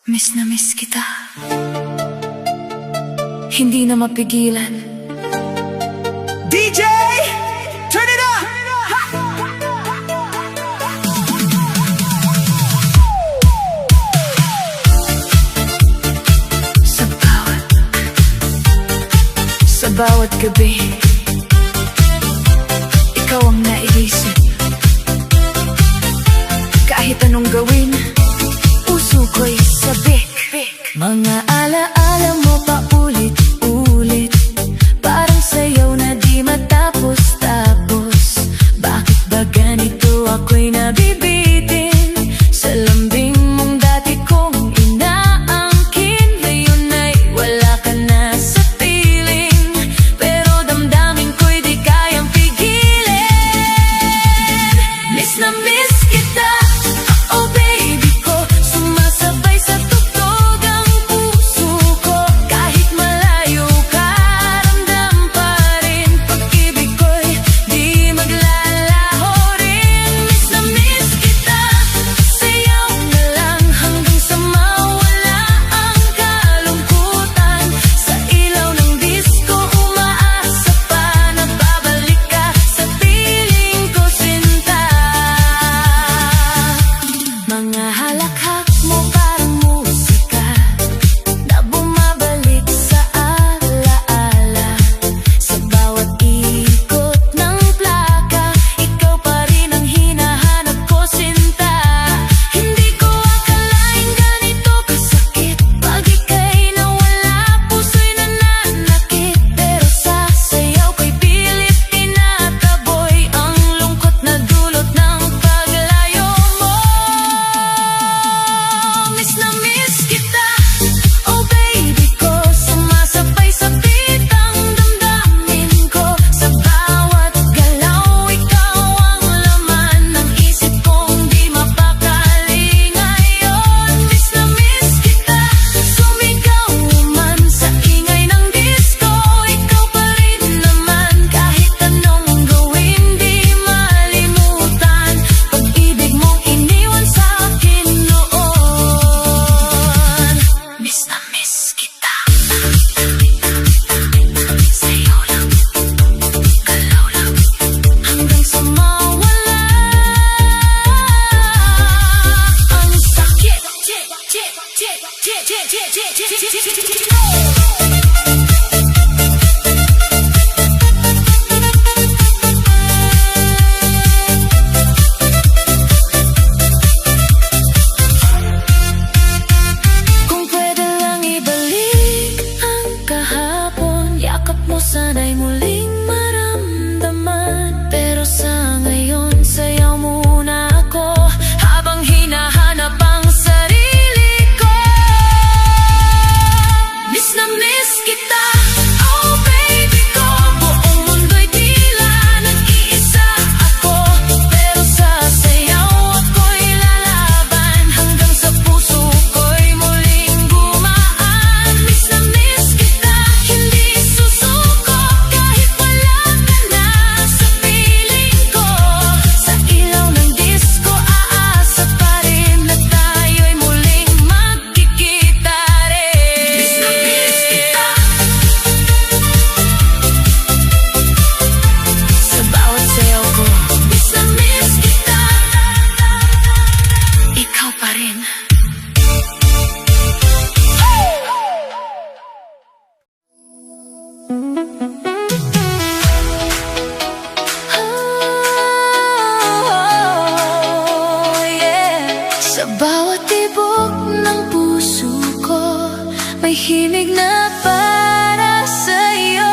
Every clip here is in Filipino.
Miss na miss kita. Hindi na mapigilan. DJ, turn it up! Sa bawat gabi, ikaw ang naiisip. Kahit anong gawin, puso ko'y sabik. Mga alaala mo pa ulit-ulit, parang sayaw na di matapos-tapos. Bakit ba ganito ako'y nabibitin? Sa lambing mong dati kong inaangkin, ngayon ay wala ka na sa piling. Pero damdamin ko'y di kayang pigilin. Miss na miss kita, oh baby ko, sumasabay sa tugtog ang puso ko. Kahit malayo ka, ramdam pa rin, pag-ibig ko'y di maglalaho rin. Miss na miss kita, sayaw na lang hanggang sa mawala ang kalungkutan. Sa ilaw ng disco, umaasa pa na babalik ka sa piling ko, sinta. Mga halakhak mo parang musika na bumabalik sa alaala. Sa bawat ikot ng plaka, ikaw pa rin ang hinahanap ko, sinta. Hindi ko akalain ganito kasakit, pag ika'y nawala, puso'y nananakit. Pero sa sayaw ko'y pilit tinataboy ang lungkot na dulot ng paglayo mo. Miss na miss kita, oh baby ko, sumasabay sa bitang damdamin ko. Sa bawat galaw, ikaw ang laman ng isip kong di mapakali ngayon. Miss na miss kita, sumigaw man sa ingay ng disco, ikaw pa rin naman. Kahit anong gawin, di malimutan pag-ibig mong iniwan sa akin noon. Miss na miss kita, sayo lang, galaw lang, hanggang sa mawala ang sakit. Kung pwede lang ibalik ang kahapon, yakap mo sana'y muling maramdaman. Pero sa ngayon, sayaw muna ako habang hinahanap ang sarili ko. Miss na miss kita, oh baby ko, buong mundo'y tila nag-iisa ako. Pero sa sayaw ako'y lalaban hanggang sa puso ko'y muling gumaan. Miss na miss kita, hindi susuko kahit wala ka na sa piling ko. Sa ilaw ng disco, aasa pa rin na tayo'y muling magkikita rin. Miss na miss kita, sa bawat sayaw ko. Miss na miss kita, ikaw pa rin. Oh, yeah. Sa bawat tibok ng puso ko, may himig na para sa'yo.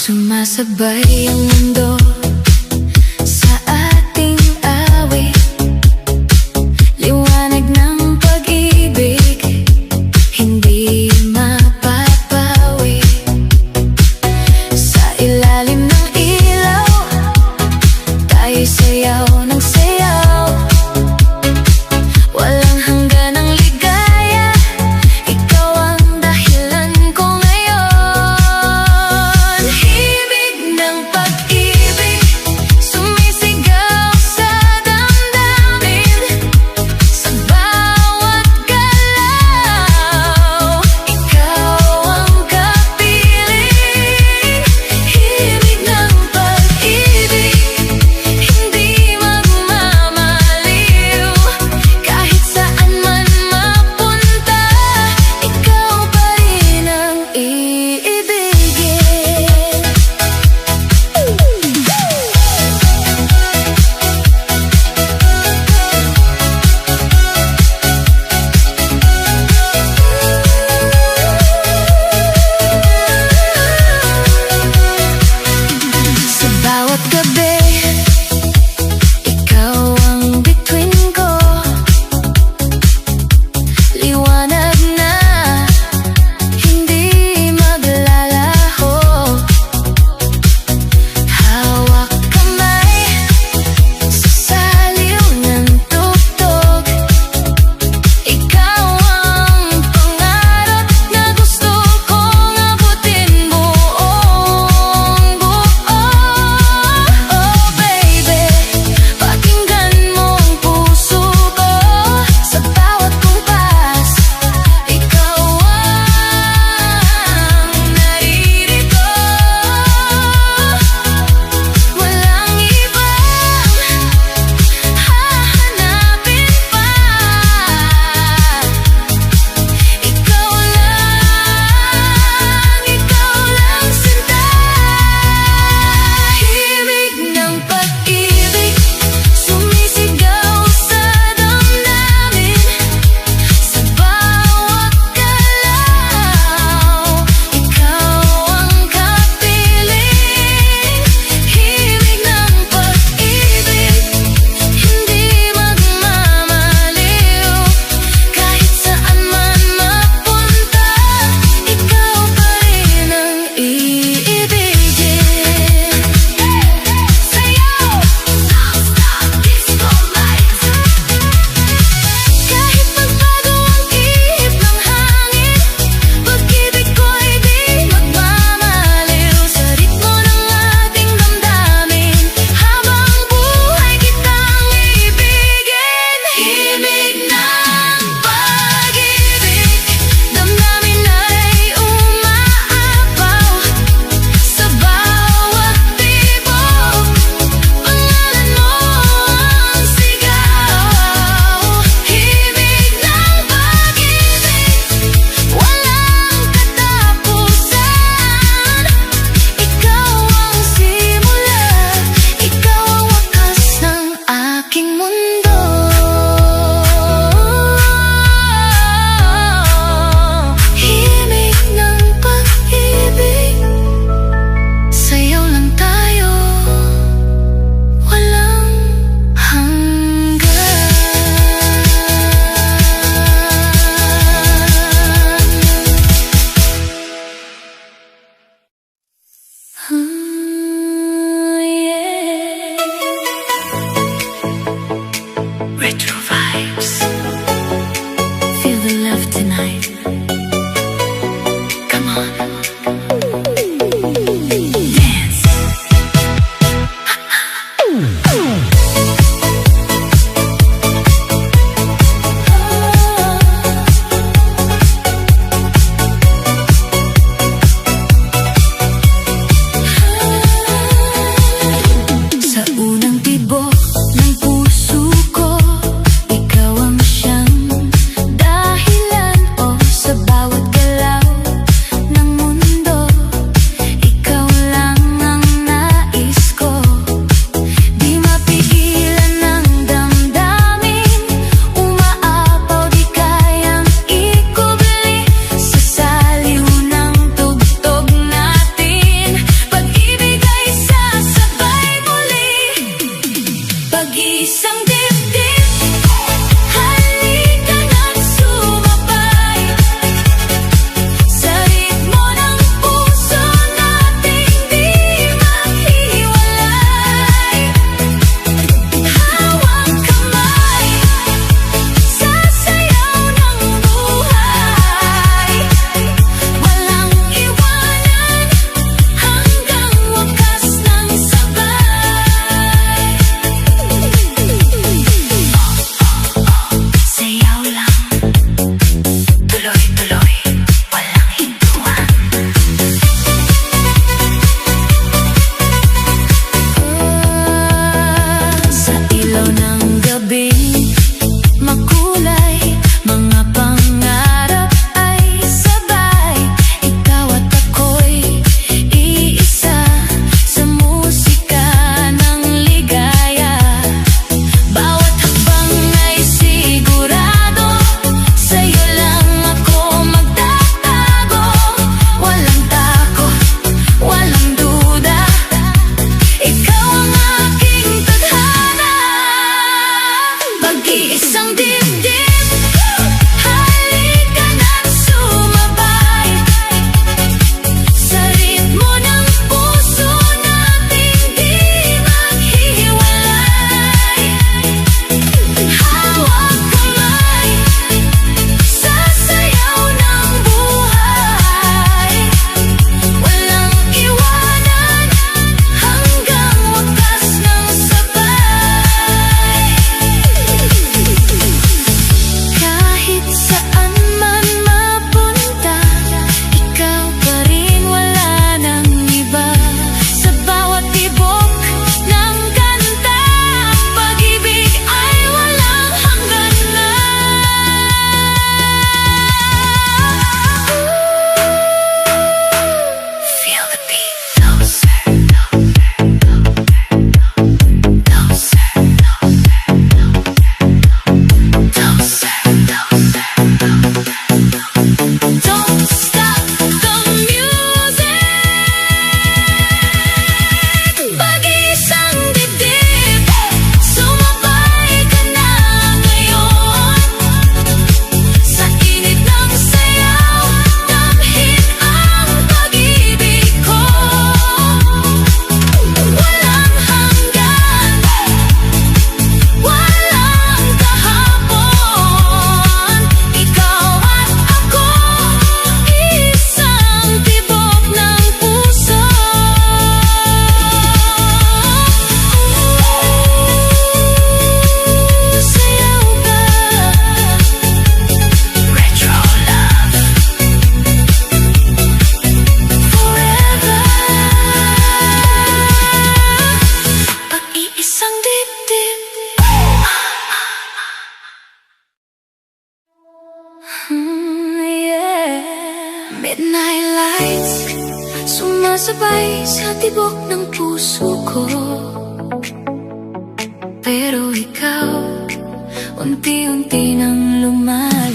Sumasabay ang mundo sa ating awit, liwanag ng pag-ibig, hindi mapapawi. Sa ilalim ng ilaw, tayo'y sayaw ng sayaw. Walang hanggan ang ligaya. liwanag na hindi maglalaho. Hawak kamay sa saliw ng tugtog. Ikaw ang pangarap na gusto kong abutin buong buo. Oh baby, pakinggan mo ang puso ko. Sa bawat kumpas, ikaw ang naririto. Walang ibang hahanapin pa. Ikaw lang sinta. Himig ng pag-ibig sumisigaw sa damdamin. Sa bawat galaw, ikaw ang kapiling. Himig ng pag-ibig, hindi magmamaliw. Kahit saan man mapunta, ikaw pa rin ang iibigin. Sayaw! Non-stop disco lights. Kahit magbago ang ihip ng hangin, pag-ibig ko'y di magmamaliw. Sa ritmo ng ating damdamin, habang buhay kitang ibigin. Himig ng pag-ibig, damdamin ay umaapaw. Sa bawat tibok, pangalan mo ang sigaw. Himig ng pag-ibig, walang katapusan. Ikaw ang simula, ikaw ang wakas ng aking mundo. Himig ng pag-ibig, sayaw lang tayo, walang hanggan. Yeah. Retro vibes. Feel the love tonight. Come on. Dance. Sa unang tibok ng puso ko, ikaw ang siyang dahilan. Yeah. Midnight lights sumasabay sa tibok ng puso ko. Pero ikaw, unti-unti nang lumal